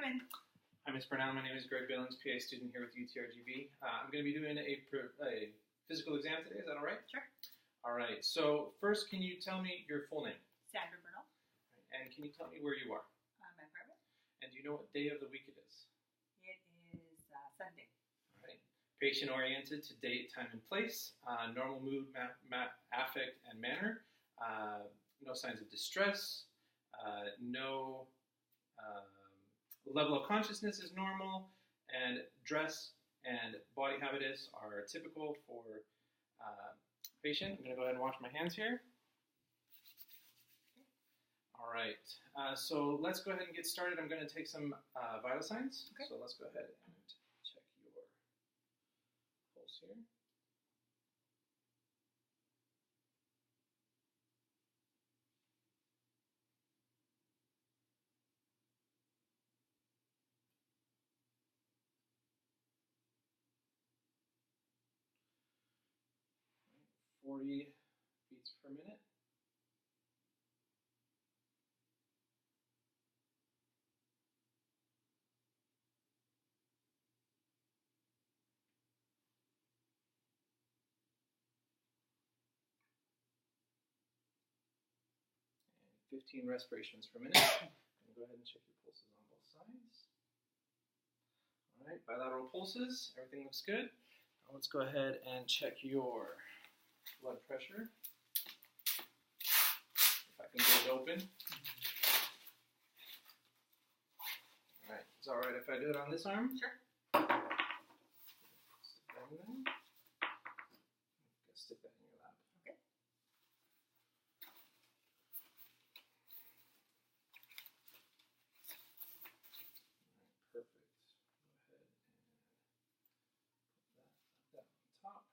in. Hi, Ms. Burnell. My name is Greg Billings, PA student here with UTRGV. I'm going to be doing a physical exam today. Is that all right? Sure. All right. So first, can you tell me your full name? Sandra Burnell. And can you tell me where you are? My apartment. And do you know what day of the week it is? It is Sunday. All right. Patient-oriented to date, time, and place. Normal mood, affect, and manner. No signs of distress. No level of consciousness is normal. And dress and body habitus are typical for patient. I'm going to go ahead and wash my hands here. All right, so let's go ahead and get started. I'm going to take some vital signs. Okay. So let's go ahead and check your pulse here. Right, 40 beats per minute. And 15 respirations per minute. I'm going to go ahead and check your pulses on both sides. All right, bilateral pulses, everything looks good. Now let's go ahead and check your blood pressure. If I can get it open. All right, is it all right if I do it on this arm? Sure. Stick that in there. Stick that in your lap. Okay. All right, perfect. Go ahead and put that on top.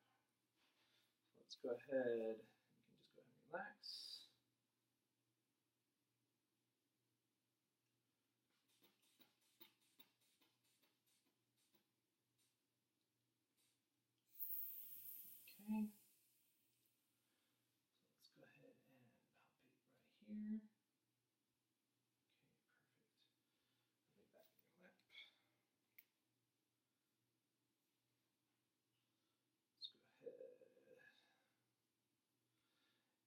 So let's go ahead. You can just go ahead and relax. Okay. So let's go ahead and palpate right here. Okay, perfect. Lay back in your lap. Let's go ahead.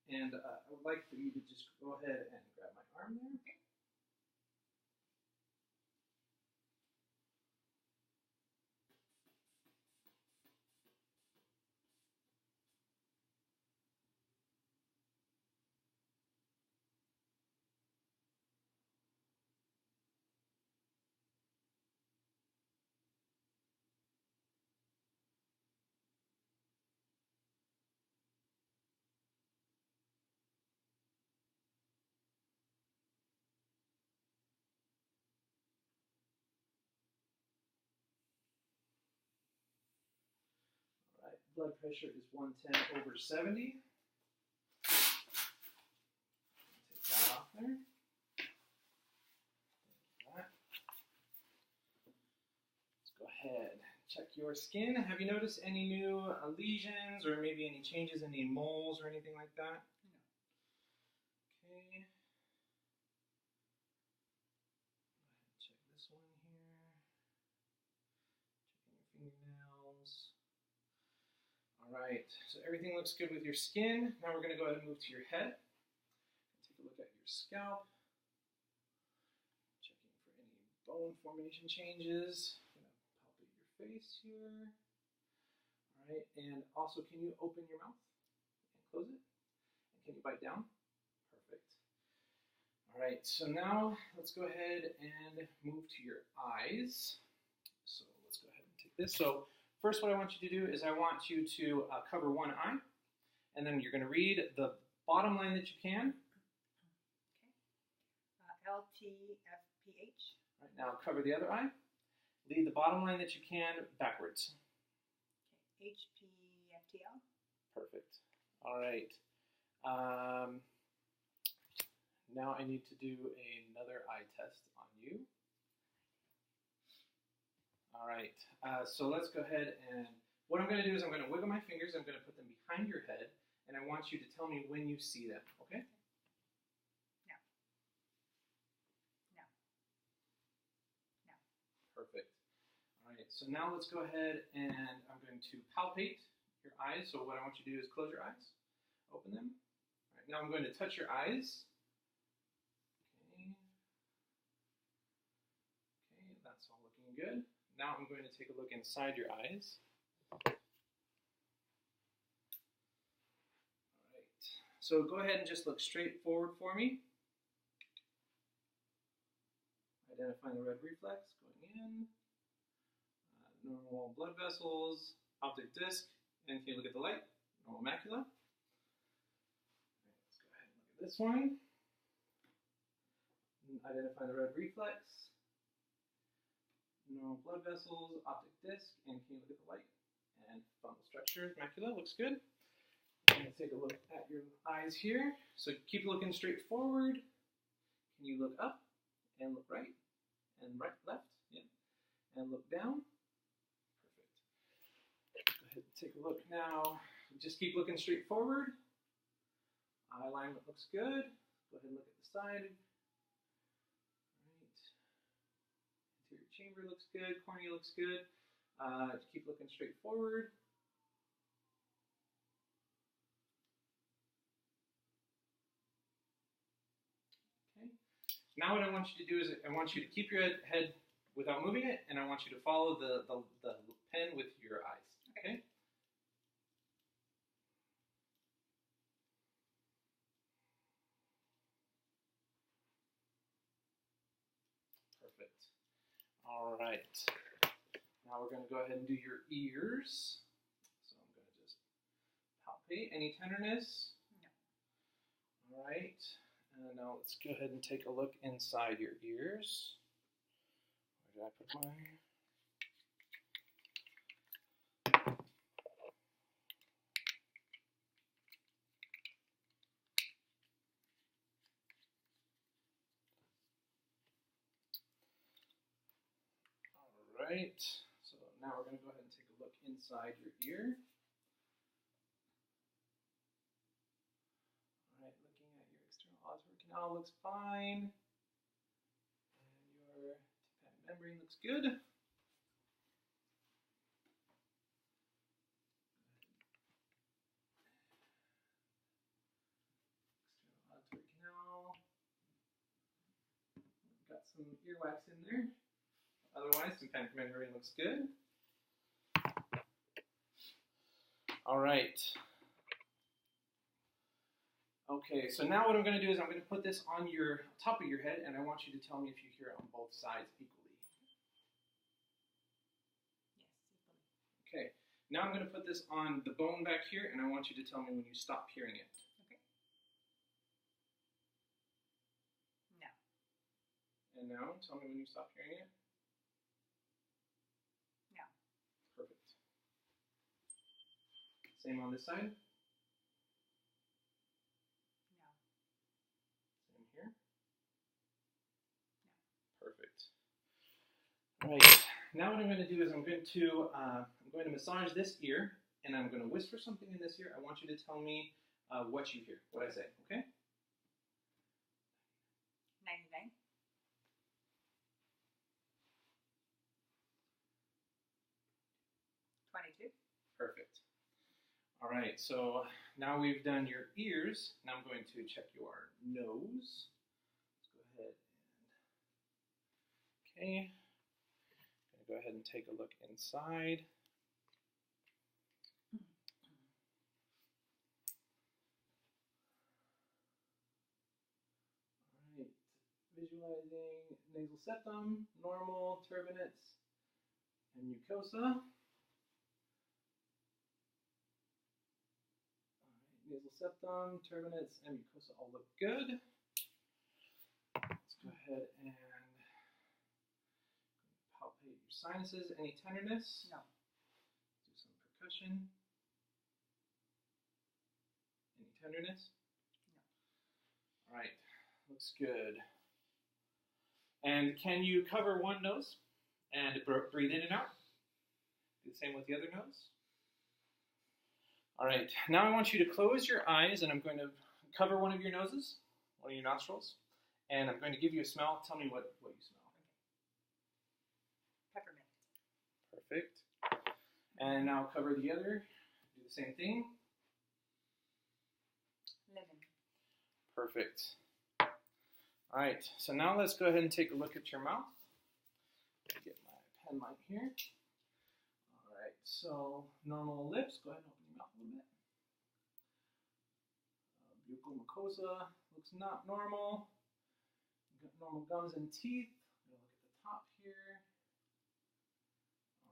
And I would like for you to just go ahead and grab my arm there. Okay. All right, blood pressure is 110/70. Take that off there. Like that. Let's go ahead and check your skin. Have you noticed any new lesions or maybe any changes in the moles or anything like that? No. Okay. Check this one here. Checking your fingernails. All right, so everything looks good with your skin. Now we're going to go ahead and move to your head. Take a look at your scalp. Checking for any bone formation changes. I'm going to palpate your face here. All right, and also can you open your mouth and close it? And can you bite down? Perfect. All right, so now let's go ahead and move to your eyes. So let's go ahead and take this. So first what I want you to do is I want you to cover one eye, and then you're going to read the bottom line that you can. Okay. LTFPH. Right, now cover the other eye. Lead the bottom line that you can backwards. Okay. HPFTL. Perfect. All right. Now I need to do another eye test on you. All right, so let's go ahead and what I'm going to do is I'm going to wiggle my fingers. I'm going to put them behind your head, and I want you to tell me when you see them, okay? No. No. No. Perfect. All right, so now let's go ahead and I'm going to palpate your eyes. So what I want you to do is close your eyes, open them. All right, now I'm going to touch your eyes. Okay. Okay, that's all looking good. Now I'm going to take a look inside your eyes. All right, so go ahead and just look straight forward for me. Identifying the red reflex going in. Normal blood vessels, optic disc, and can you look at the light? Normal macula. Right, let's go ahead and look at this one. Identify the red reflex, normal blood vessels, optic disc, and can you look at the light? And fundal structure, macula, looks good. I'm going to take a look at your eyes here. So keep looking straight forward. Can you look up and look right? And right, left, yeah. And look down. Take a look now. Just keep looking straight forward. Eye alignment looks good. Go ahead and look at the side. Right. Anterior chamber looks good. Cornea looks good. Keep looking straight forward. Okay. Now what I want you to do is I want you to keep your head without moving it, and I want you to follow the pen with your eyes. Okay? Perfect. All right. Now we're going to go ahead and do your ears. So I'm going to just palpate. Any tenderness? No. All right. And now let's go ahead and take a look inside your ears. Where did I put mine? Right, so now we're going to go ahead and take a look inside your ear. All right, looking at your external auditory canal looks fine. And your tympanic membrane looks good. External auditory canal. Got some earwax in there. Otherwise, tympanic membrane looks good. All right. Okay, so now what I'm going to do is I'm going to put this on your top of your head, and I want you to tell me if you hear it on both sides equally. Yes, equally. Okay, now I'm going to put this on the bone back here, and I want you to tell me when you stop hearing it. Okay. No. And now, tell me when you stop hearing it. No. Perfect. Same on this side. No. Same here. No. Perfect. Right. Now what I'm going to do is I'm going to massage this ear, and I'm going to whisper something in this ear. I want you to tell me what you hear, what I say. Okay? 99. 22. Perfect. All right, so now we've done your ears. Now I'm going to check your nose. Let's go ahead and, okay. I'm going to go ahead and take a look inside. All right, visualizing nasal septum, normal, turbinates, and mucosa. Nasal septum, turbinates, and mucosa all look good. Let's go ahead and palpate your sinuses. Any tenderness? No. Do some percussion. Any tenderness? No. All right, looks good. And can you cover one nose and breathe in and out? Do the same with the other nose. All right, now I want you to close your eyes, and I'm going to cover one of your noses, one of your nostrils, and I'm going to give you a smell. Tell me what you smell. Perfect. And now cover the other. Do the same thing. 11. Perfect. All right, so now let's go ahead and take a look at your mouth. Get my pen light here. All right, so normal lips. Go ahead and open your mouth a little bit. Buccal mucosa looks not normal. You've got normal gums and teeth. Look at the top here.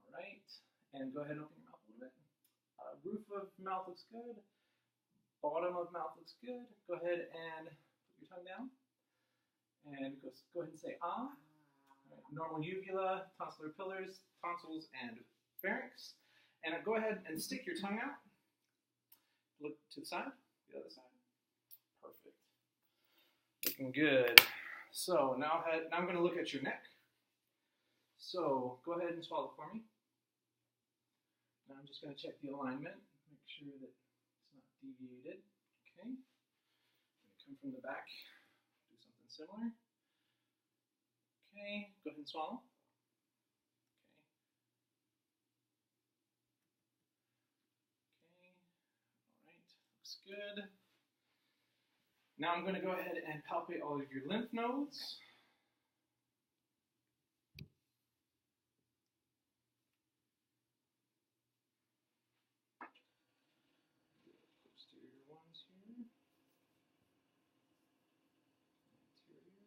All right, and go ahead and open your mouth a little bit. Roof of mouth looks good. Bottom of mouth looks good. Go ahead and put your tongue down. And go ahead and say ah. Right. Normal uvula, tonsillar pillars, tonsils, and pharynx. And go ahead and stick your tongue out. Look to the side, the other side. Perfect. Looking good. So now I'm going to look at your neck. So go ahead and swallow for me. Now I'm just going to check the alignment, make sure that it's not deviated. Okay. I'm going to come from the back, do something similar. Okay, go ahead and swallow. Okay. Okay, all right, looks good. Now I'm going to go ahead and palpate all of your lymph nodes. Posterior ones here. Anterior.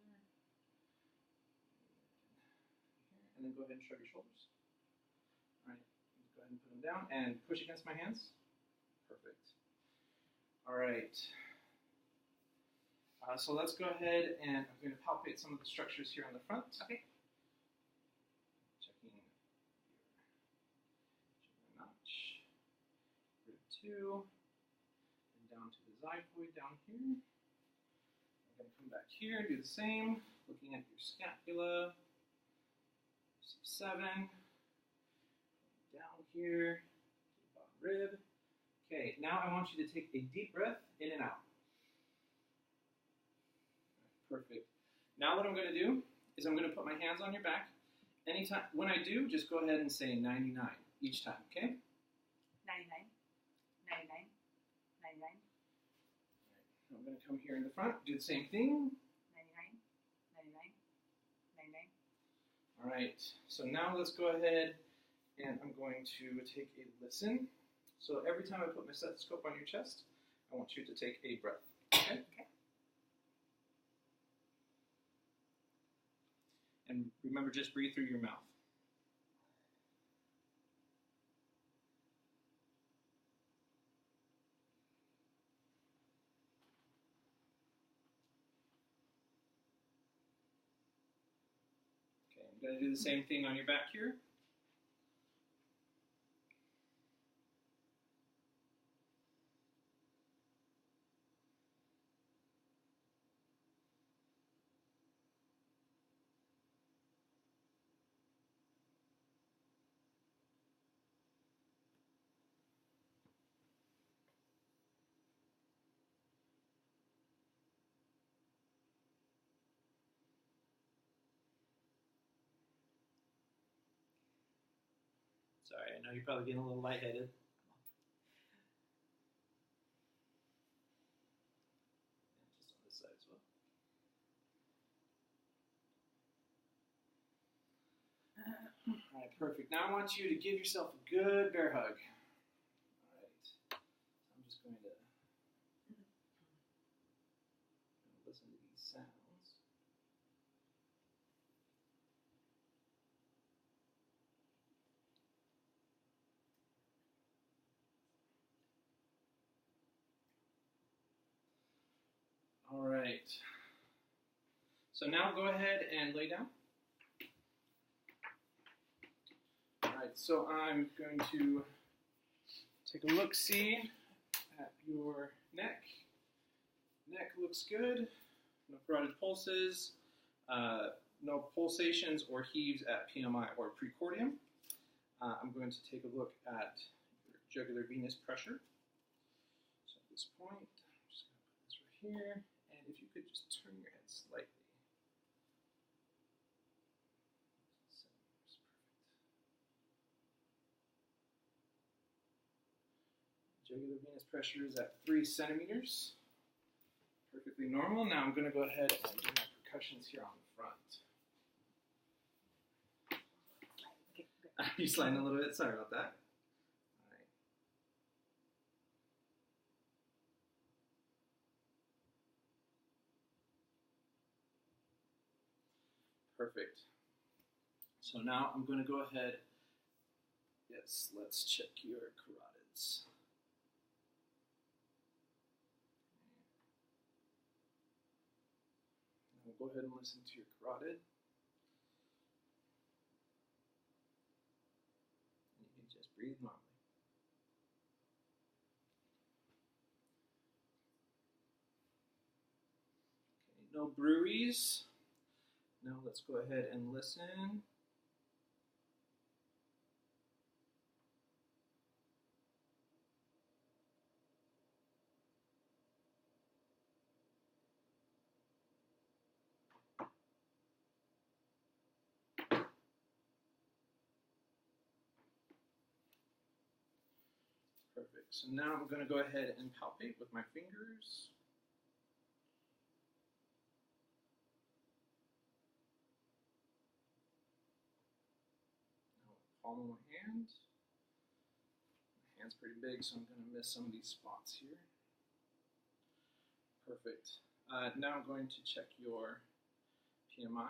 And then go ahead and shrug your shoulders. All right, go ahead and put them down and push against my hands. Perfect. All right. So let's go ahead and I'm going to palpate some of the structures here on the front. Okay. Checking your notch, rib 2, and down to the xiphoid down here. I'm going to come back here, do the same, looking at your scapula, C7, down here to the bottom rib. Okay, now I want you to take a deep breath in and out. Perfect. Now what I'm going to do is I'm going to put my hands on your back. Anytime, when I do, just go ahead and say 99 each time, okay? 99. 99. 99. I'm going to come here in the front, do the same thing. 99. 99. 99. All right, so now let's go ahead and I'm going to take a listen. So every time I put my stethoscope on your chest, I want you to take a breath, okay? Okay. And remember, just breathe through your mouth. Okay, I'm going to do the same thing on your back here. Sorry, I know you're probably getting a little lightheaded. Just on this side as well. All right, perfect. Now I want you to give yourself a good bear hug. All right. I'm just going to listen to these sounds. All right. So now go ahead and lay down. All right, so I'm going to take a look-see at your neck. Neck looks good. No carotid pulses, no pulsations or heaves at PMI or precordium. I'm going to take a look at your jugular venous pressure. So at this point, I'm just going to put this right here. And if you could just turn your head slightly. Jugular venous pressure is at 3 centimeters. Perfectly normal. Now I'm going to go ahead and do my percussions here on the front. Okay, good. You sliding a little bit? Sorry about that. All right. Perfect. So now I'm going to go ahead. Yes, let's check your carotids. We'll go ahead and listen to your carotid. And you can just breathe normally. Okay, no bruits. Now let's go ahead and listen. Perfect. So now I'm going to go ahead and palpate with my fingers. Now palm of my hand. My hand's pretty big, so I'm going to miss some of these spots here. Perfect. Now I'm going to check your PMI. All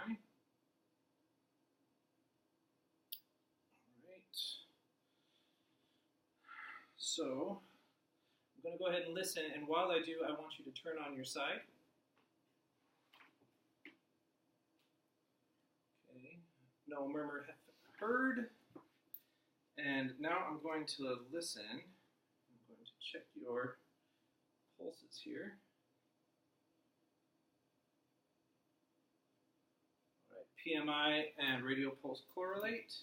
right. So I'm going to go ahead and listen, and while I do, I want you to turn on your side. Okay. No murmur heard. And now I'm going to listen. I'm going to check your pulses here. All right, PMI and radial pulse correlate.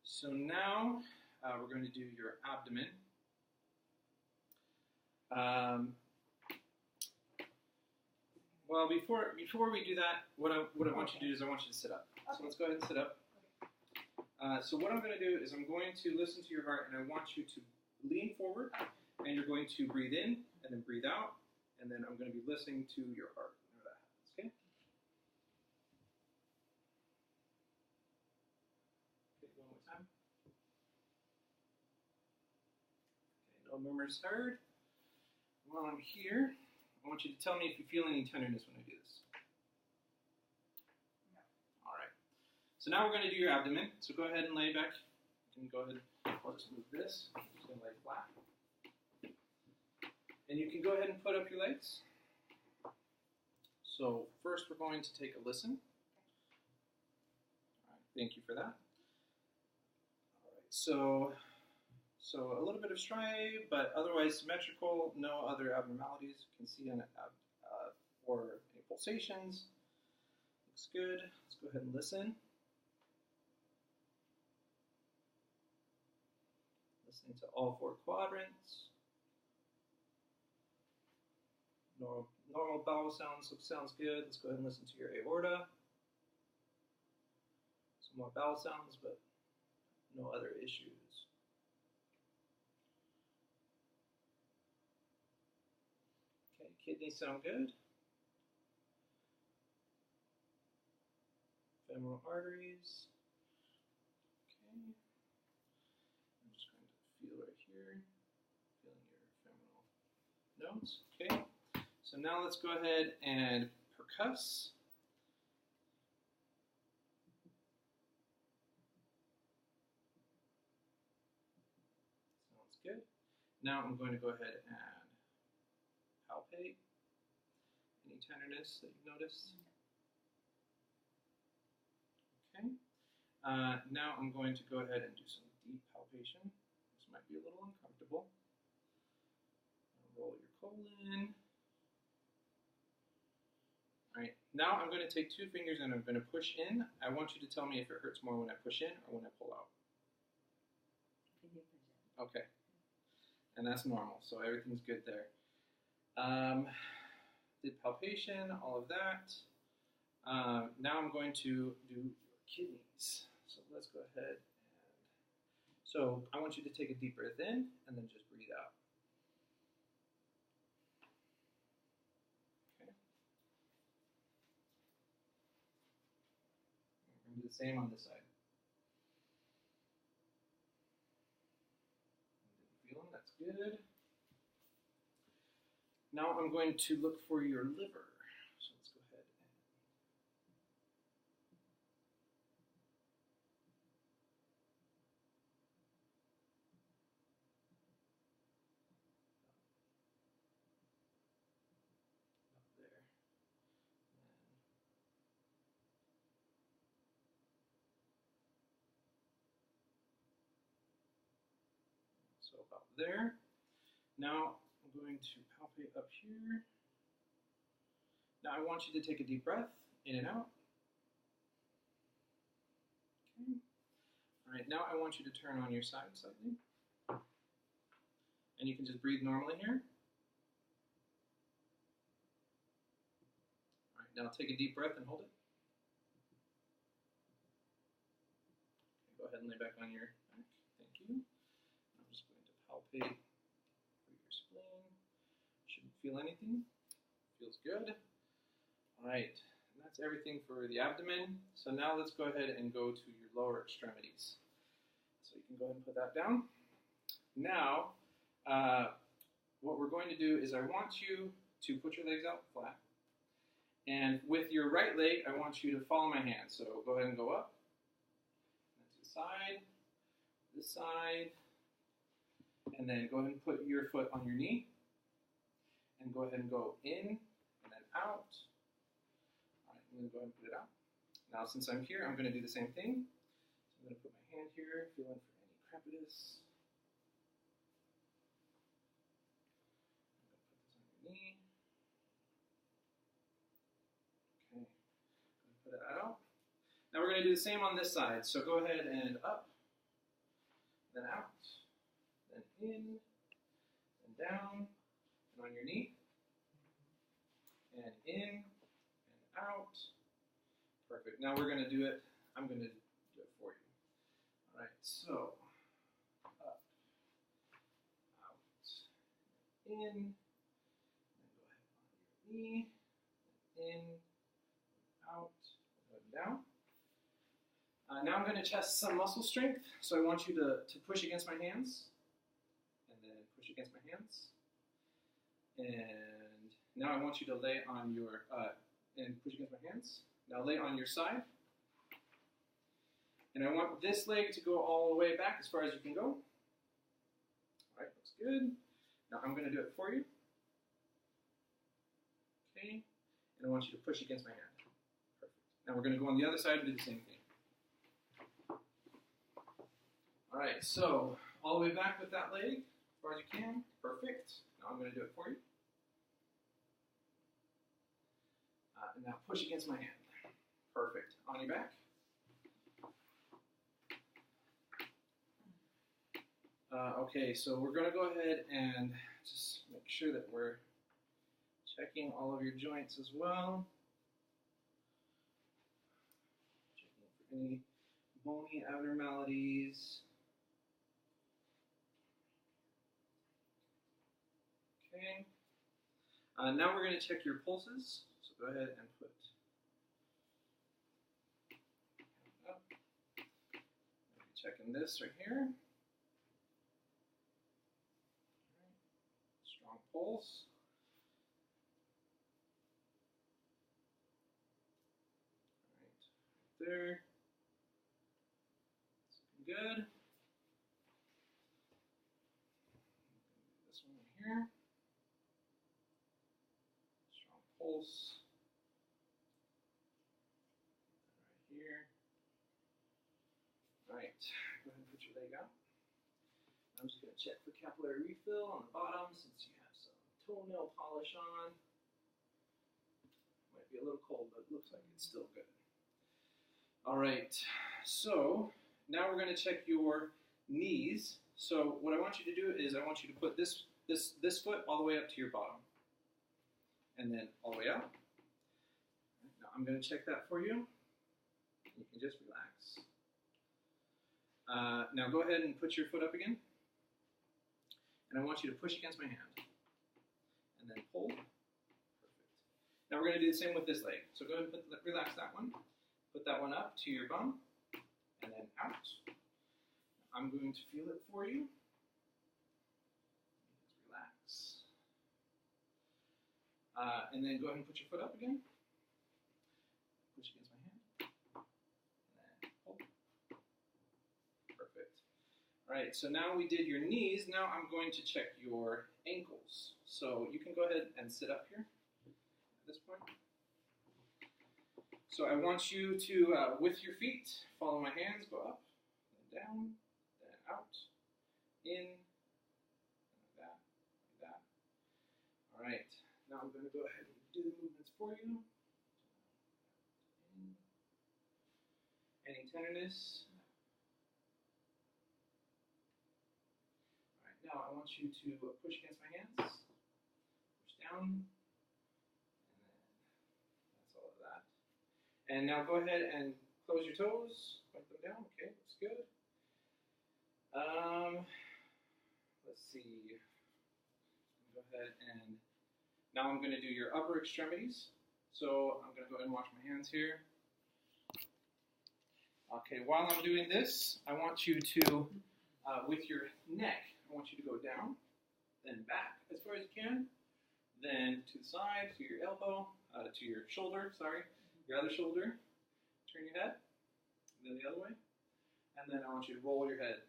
So now we're going to do your abdomen. Well, before we do that, what I want you to do is I want you to sit up. Okay. So let's go ahead and sit up. So what I'm going to do is I'm going to listen to your heart, and I want you to lean forward, and you're going to breathe in and then breathe out, and then I'm going to be listening to your heart whenever that happens. Okay? Okay, one more time. Okay, no murmurs heard. While I'm here, I want you to tell me if you feel any tenderness when I do this. No. All right. So now we're going to do your abdomen. So go ahead and lay back. You can go ahead. I'll just move this. I'm just going to lay flat. And you can go ahead and put up your legs. So first we're going to take a listen. All right. Thank you for that. All right. So a little bit of striae, but otherwise symmetrical, no other abnormalities. You can see or any pulsations. Looks good. Let's go ahead and listen. Listening to all 4 quadrants. Normal bowel sounds sounds good. Let's go ahead and listen to your aorta. Some more bowel sounds, but no other issues. Okay, kidneys sound good. Femoral arteries. Okay. I'm just going to feel right here. Feeling your femoral nodes. Okay. So now let's go ahead and percuss. Sounds good. Now I'm going to go ahead and palpate. Any tenderness that you've noticed? Okay. Now I'm going to go ahead and do some deep palpation. This might be a little uncomfortable. Roll your colon. All right. Now I'm going to take 2 fingers and I'm going to push in. I want you to tell me if it hurts more when I push in or when I pull out. Okay. And that's normal, so everything's good there. Did palpation, all of that. Now I'm going to do your kidneys. So let's go ahead and So I want you to take a deep breath in and then just breathe out. Okay. We're going to do the same on this side. Feeling, that's good. Now I'm going to look for your liver. So let's go ahead and up there. So about there. Now I'm going to palpate up here. Now I want you to take a deep breath in and out. Okay. All right, now I want you to turn on your side slightly. And you can just breathe normally here. All right, now take a deep breath and hold it. Okay, go ahead and lay back on your back. Thank you. I'm just going to palpate for your spleen. Shouldn't feel anything. Feels good. All right, and that's everything for the abdomen. So now let's go ahead and go to your lower extremities. So you can go ahead and put that down. Now, what we're going to do is I want you to put your legs out flat. And with your right leg, I want you to follow my hand. So go ahead and go up. To the side, this side. And then go ahead and put your foot on your knee. And go ahead and go in and then out. All right, I'm going to go ahead and put it out. Now, since I'm here, I'm going to do the same thing. So I'm going to put my hand here, feeling for any crepitus. Knee. Okay, put it out. Now we're going to do the same on this side. So go ahead and up, then out, then in, and down, and on your knee, and in, and out. Perfect. Now we're going to do it. I'm going to do it for you. All right, so up, out, in. Knee, in, out, down. Now I'm going to test some muscle strength. So I want you to push against my hands, and then push against my hands. And now I want you to lay on your, and push against my hands. Now lay on your side. And I want this leg to go all the way back as far as you can go. All right, looks good. Now I'm going to do it for you. Okay, and I want you to push against my hand. Perfect. Now we're going to go on the other side and do the same thing. All right, so all the way back with that leg, as far as you can. Perfect. Now I'm going to do it for you. And now push against my hand. Perfect. On your back. Okay, so we're going to go ahead and just make sure that we're checking all of your joints as well. Checking for any bony abnormalities. Okay. Now we're going to check your pulses. So go ahead and put up. Checking this right here. Strong pulse. There. It's looking good. This one right here. Strong pulse. Right here. All right. Go ahead and put your leg out. I'm just going to check for capillary refill on the bottom since you have some toenail polish on. Might be a little cold, but it looks like it's still good. All right, so now we're going to check your knees. So what I want you to do is I want you to put this foot all the way up to your bottom, and then all the way out. Now I'm going to check that for you. You can just relax. Now go ahead and put your foot up again. And I want you to push against my hand. And then pull. Perfect. Now we're going to do the same with this leg. So go ahead and relax that one. Put that one up to your bum. And then out. I'm going to feel it for you. Relax. And then go ahead and put your foot up again. Push against my hand. And then pull. Perfect. All right, so now we did your knees. Now I'm going to check your ankles. So you can go ahead and sit up here at this point. So I want you to, with your feet, follow my hands, go up, then down, then out, in, like that, like that. All right, now I'm going to go ahead and do the movements for you. In. Any tenderness? All right, now I want you to push against my hands, push down, and then that's all of that. And now go ahead and close your toes, point them down. Okay, looks good. Let's see. Go ahead and now I'm going to do your upper extremities. So I'm going to go ahead and wash my hands here. Okay, while I'm doing this, I want you to, with your neck, I want you to go down, then back as far as you can, then to the side, to your elbow, to your shoulder, sorry, your other shoulder. Turn your head, and then the other way. And then I want you to roll your head.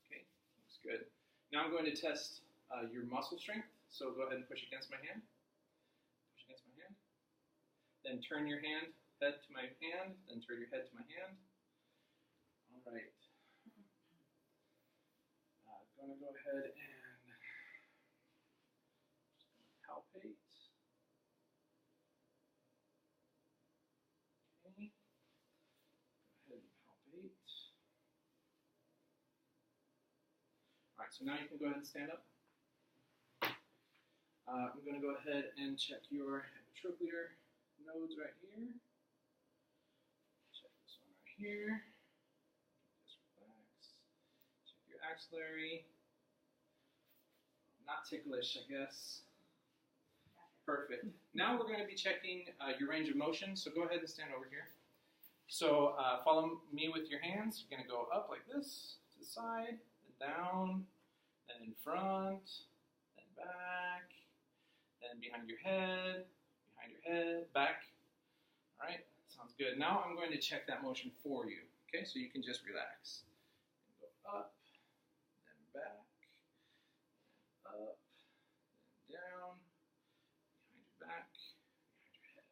Okay, looks good. Now I'm going to test your muscle strength. So go ahead and push against my hand. Push against my hand. Then turn your head to my hand. Then turn your head to my hand. All right. I'm going to go ahead and palpate. Okay. Go ahead and palpate. All right, so now you can go ahead and stand up. I'm going to go ahead and check your trochlear nodes right here. Check this one right here. Just relax. Check your axillary. Not ticklish, I guess. Perfect. Now we're going to be checking your range of motion, so go ahead and stand over here. So follow me with your hands. You're going to go up like this, to the side, then down, then in front, then back, then behind your head, back. All right, sounds good. Now I'm going to check that motion for you. Okay, so you can just relax. Go up, then back, then up, then down, behind your back, behind your head.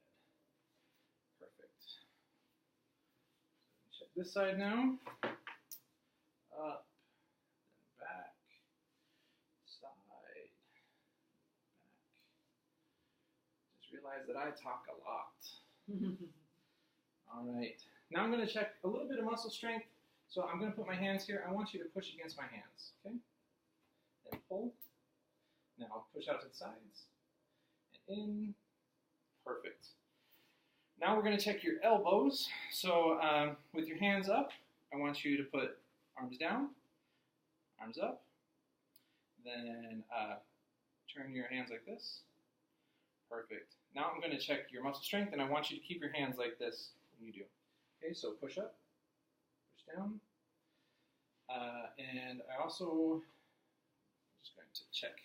Perfect. So check this side now. Up, then back, side, back. Just realize that I talk a lot. All right. Now I'm going to check a little bit of muscle strength. So I'm going to put my hands here. I want you to push against my hands. Okay? Then pull. Now push out to the sides. And in. Perfect. Now we're going to check your elbows. So with your hands up, I want you to put arms down, arms up. Then turn your hands like this. Perfect. Now I'm going to check your muscle strength, and I want you to keep your hands like this when you do. Okay, so push up, push down. And I also, I'm just going to check.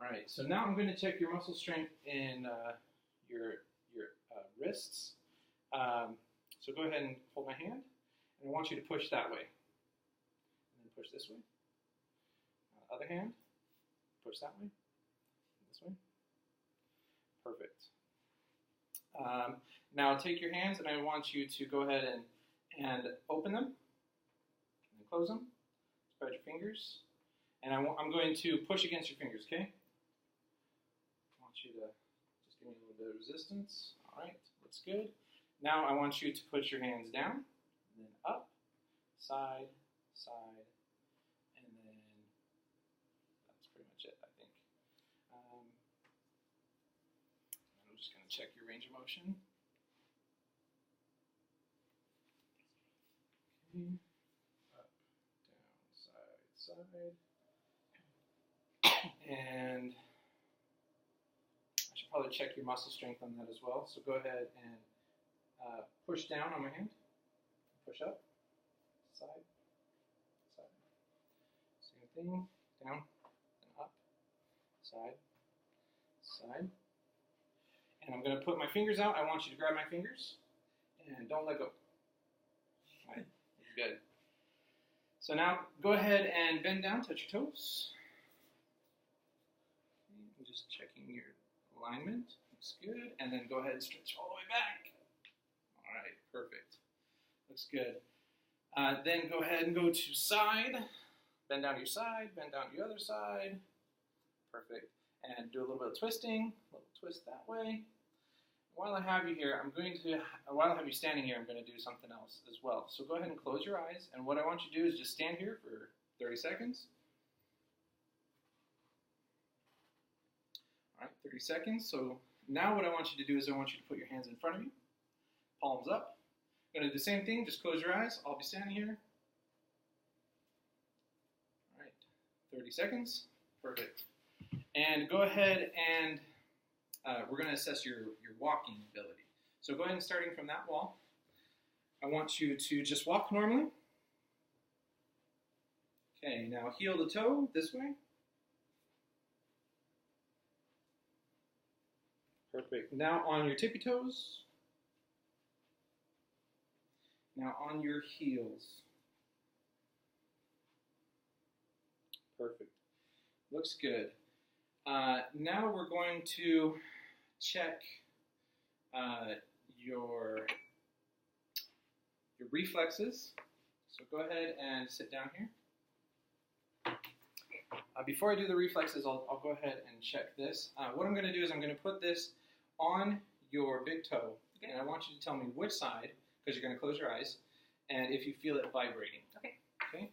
All right, so now I'm going to check your muscle strength in your wrists. So go ahead and hold my hand, and I want you to push that way. And then push this way. Other hand, push that way, this way. Perfect. Now take your hands, and I want you to go ahead and open them, and then close them. Spread your fingers, and I'm going to push against your fingers, okay? I want you to just give me a little bit of resistance. All right, looks good. Now I want you to put your hands down, and then up, side, side, and then that's just going to check your range of motion. Okay. Up, down, side, side. And I should probably check your muscle strength on that as well. So go ahead and push down on my hand. Push up, side, side. Same thing, down, and up, side, side. And I'm going to put my fingers out. I want you to grab my fingers and don't let go. All right, good. So now go ahead and bend down, touch your toes. I'm just checking your alignment. Looks good. And then go ahead and stretch all the way back. All right, perfect. Looks good. Then go ahead and go to side. Bend down to your side, bend down to your other side. Perfect. And do a little bit of twisting, a little twist that way. While I have you here, while I have you standing here, I'm going to do something else as well. So go ahead and close your eyes. And what I want you to do is just stand here for 30 seconds. All right, 30 seconds. So now what I want you to do is I want you to put your hands in front of you, palms up. I'm going to do the same thing. Just close your eyes. I'll be standing here. All right, 30 seconds. Perfect. And go ahead and we're going to assess your walking ability. So go ahead and starting from that wall, I want you to just walk normally. Okay, now heel to toe this way. Perfect. Now on your tippy toes. Now on your heels. Perfect. Looks good. Now we're going to check your reflexes. So go ahead and sit down here. Before I do the reflexes, I'll go ahead and check this. What I'm going to do is I'm going to put this on your big toe, and I want you to tell me which side, because you're going to close your eyes, and if you feel it vibrating. Okay. Okay.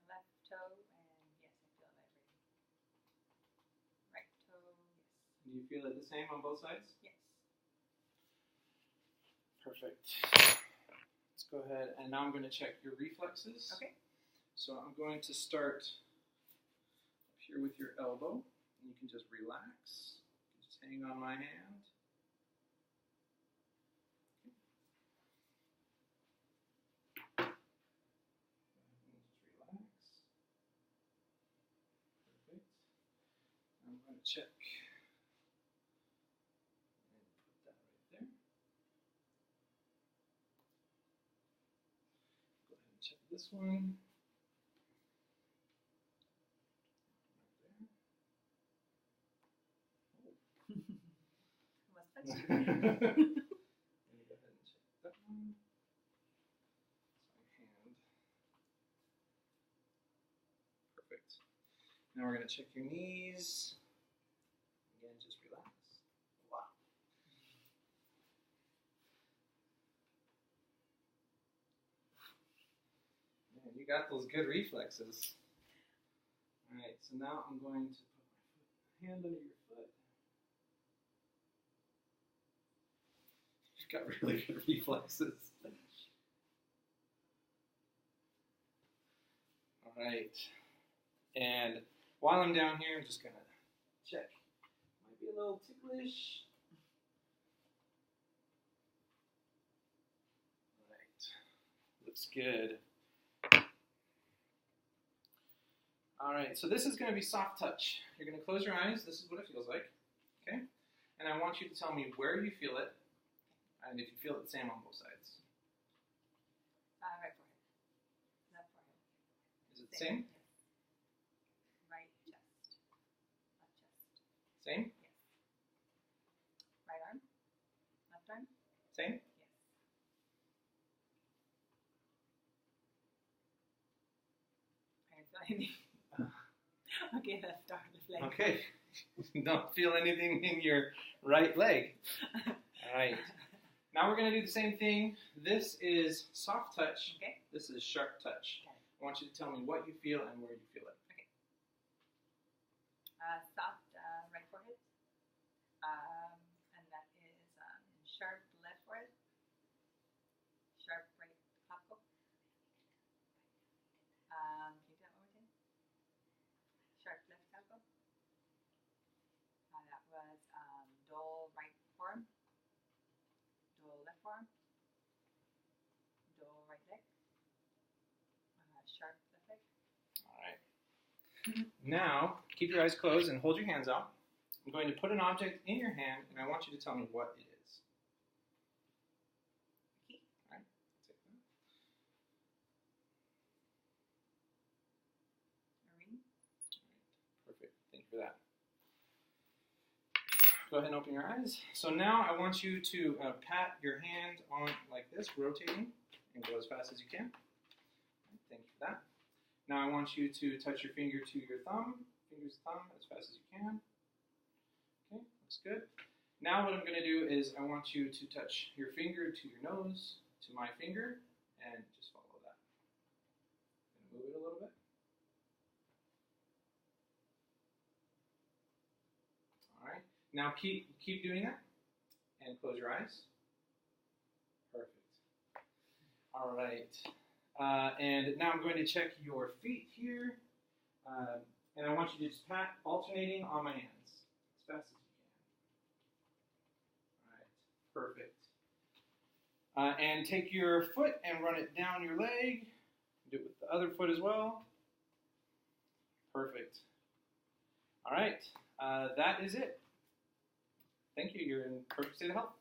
My left toe, and yes, I feel it vibrating. Right toe, yes. Do you feel it the same on both sides? Yes. Perfect. Let's go ahead, and now I'm going to check your reflexes. Okay. So I'm going to start up here with your elbow. And you can just relax. Just hang on my hand. Okay. Just relax. Perfect. I'm going to check. And put that right there. Go ahead and check this one. Must Let me go ahead and check that one. That's my hand. Perfect. Now we're going to check your knees. Again, just relax. Wow. Man, you got those good reflexes. Alright, so now I'm going to put my hand under your foot. Got really good reflexes. All right. And while I'm down here, I'm just going to check. Might be a little ticklish. All right. Looks good. All right. So this is going to be soft touch. You're going to close your eyes. This is what it feels like. Okay? And I want you to tell me where you feel it. And if you feel it the same on both sides. Right forehead. Left forehead. Is it the same? Yes. Right chest. Left chest. Same? Yes. Right arm. Left arm. Same? Yes. I didn't feel anything. Okay, left arm, left leg. Okay. Don't feel anything in your right leg. All right. Now we're going to do the same thing. This is soft touch. Okay. This is sharp touch. Got it. I want you to tell me what you feel and where you feel it. Soft right forehead. And that is sharp left forehead. Sharp right clavicle. Can you do that one more time? Sharp left clavicle. That was dull right forearm. Dull left forearm. Dull right leg. Sharp left leg. All right. Now, keep your eyes closed and hold your hands out. I'm going to put an object in your hand, and I want you to tell me what it is. Key. All right. Take that. A ring. Perfect. Thank you for that. Go ahead and open your eyes. So now I want you to pat your hand on like this, rotating, and go as fast as you can. Thank you for that. Now I want you to touch your finger to your thumb, finger's thumb, as fast as you can. Okay, looks good. Now what I'm going to do is I want you to touch your finger to your nose, to my finger, and just follow that. I'm going to move it a little bit. All right. Now keep doing that, and close your eyes. Perfect. All right. And now I'm going to check your feet here, and I want you to just pat alternating on my hands as fast as you can. All right. Perfect. And take your foot and run it down your leg. Do it with the other foot as well. Perfect. All right. That is it. Thank you. You're in perfect state of health.